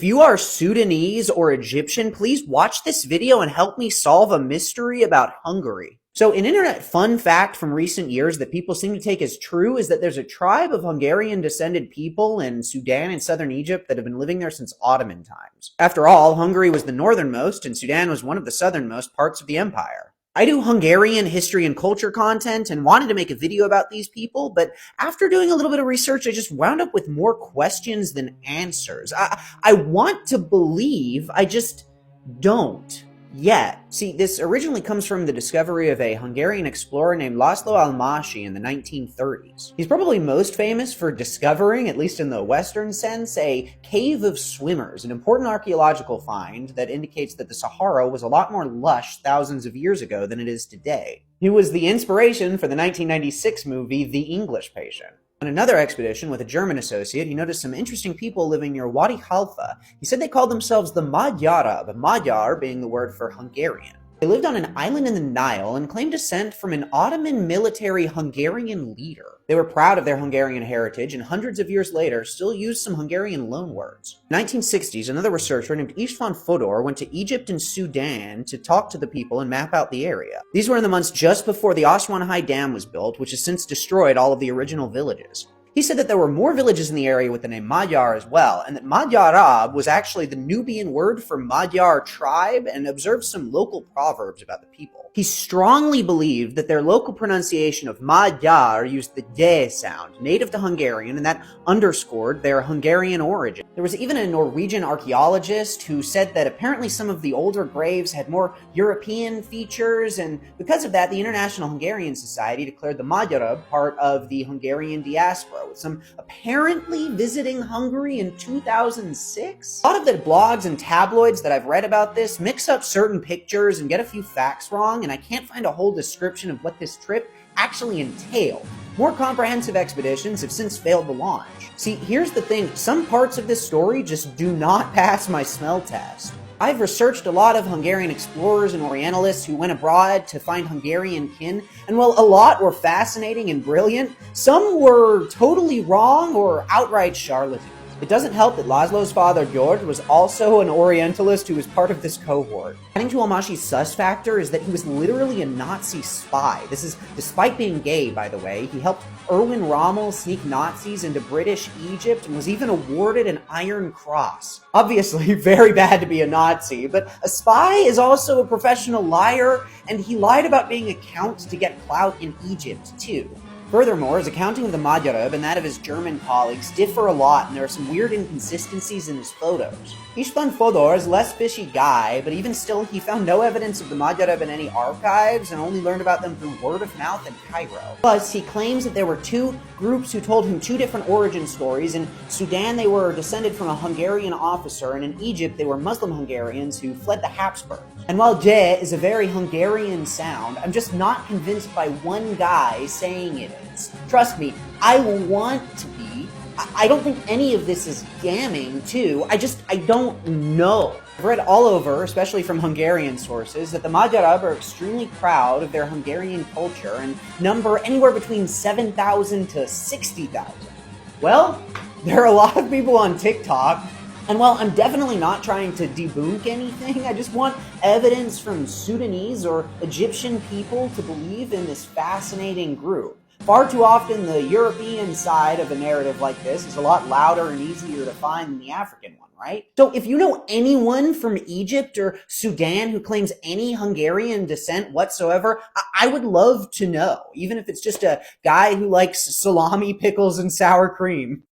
If you are Sudanese or Egyptian, please watch this video and help me solve a mystery about Hungary. So an internet fun fact from recent years that people seem to take as true is that there's a tribe of Hungarian-descended people in Sudan and southern Egypt that have been living there since Ottoman times. After all, Hungary was the northernmost and Sudan was one of the southernmost parts of the empire. I do Hungarian history and culture content and wanted to make a video about these people, but after doing a little bit of research, I just wound up with more questions than answers. I want to believe, I just don't yet. See, this originally comes from the discovery of a Hungarian explorer named Laszlo Almásy in the 1930s. He's probably most famous for discovering, at least in the Western sense, a cave of swimmers, an important archaeological find that indicates that the Sahara was a lot more lush thousands of years ago than it is today. He was the inspiration for the 1996 movie The English Patient. On another expedition with a German associate, he noticed some interesting people living near Wadi Halfa. He said they called themselves the Magyarab, Magyar being the word for Hungarian. They lived on an island in the Nile and claimed descent from an Ottoman military Hungarian leader. They were proud of their Hungarian heritage and hundreds of years later still used some Hungarian loanwords. In the 1960s, another researcher named István Fodor went to Egypt and Sudan to talk to the people and map out the area. These were in the months just before the Aswan High Dam was built, which has since destroyed all of the original villages. He said that there were more villages in the area with the name Magyar as well, and that Magyarab was actually the Nubian word for Magyar tribe, and observed some local proverbs about the people. He strongly believed that their local pronunciation of Magyar used the D sound, native to Hungarian, and that underscored their Hungarian origin. There was even a Norwegian archaeologist who said that apparently some of the older graves had more European features, and because of that, the International Hungarian Society declared the Magyarab part of the Hungarian diaspora, with some apparently visiting Hungary in 2006. A lot of the blogs and tabloids that I've read about this mix up certain pictures and get a few facts wrong, and I can't find a whole description of what this trip actually entailed. More comprehensive expeditions have since failed to launch. See, here's the thing, some parts of this story just do not pass my smell test. I've researched a lot of Hungarian explorers and Orientalists who went abroad to find Hungarian kin, and while a lot were fascinating and brilliant, some were totally wrong or outright charlatans. It doesn't help that Laszlo's father, George, was also an Orientalist who was part of this cohort. Adding to Almásy's sus factor is that he was literally a Nazi spy. This is despite being gay, by the way. He helped Erwin Rommel sneak Nazis into British Egypt and was even awarded an Iron Cross. Obviously, very bad to be a Nazi, but a spy is also a professional liar, and he lied about being a count to get clout in Egypt, too. Furthermore, his accounting of the Magyarab and that of his German colleagues differ a lot, and there are some weird inconsistencies in his photos. István Fodor is a less fishy guy, but even still, he found no evidence of the Magyarab in any archives and only learned about them through word of mouth in Cairo. Plus, he claims that there were two groups who told him two different origin stories. In Sudan, they were descended from a Hungarian officer, and in Egypt, they were Muslim Hungarians who fled the Habsburgs. And while "je" is a very Hungarian sound, I'm just not convinced by one guy saying it is. Trust me, I want to be. I don't think any of this is damning, too. I don't know. I've read all over, especially from Hungarian sources, that the Magyarab are extremely proud of their Hungarian culture and number anywhere between 7,000 to 60,000. Well, there are a lot of people on TikTok, and while I'm definitely not trying to debunk anything, I just want evidence from Sudanese or Egyptian people to believe in this fascinating group. Far too often, the European side of a narrative like this is a lot louder and easier to find than the African one, right? So if you know anyone from Egypt or Sudan who claims any Hungarian descent whatsoever, I would love to know, even if it's just a guy who likes salami, pickles, and sour cream.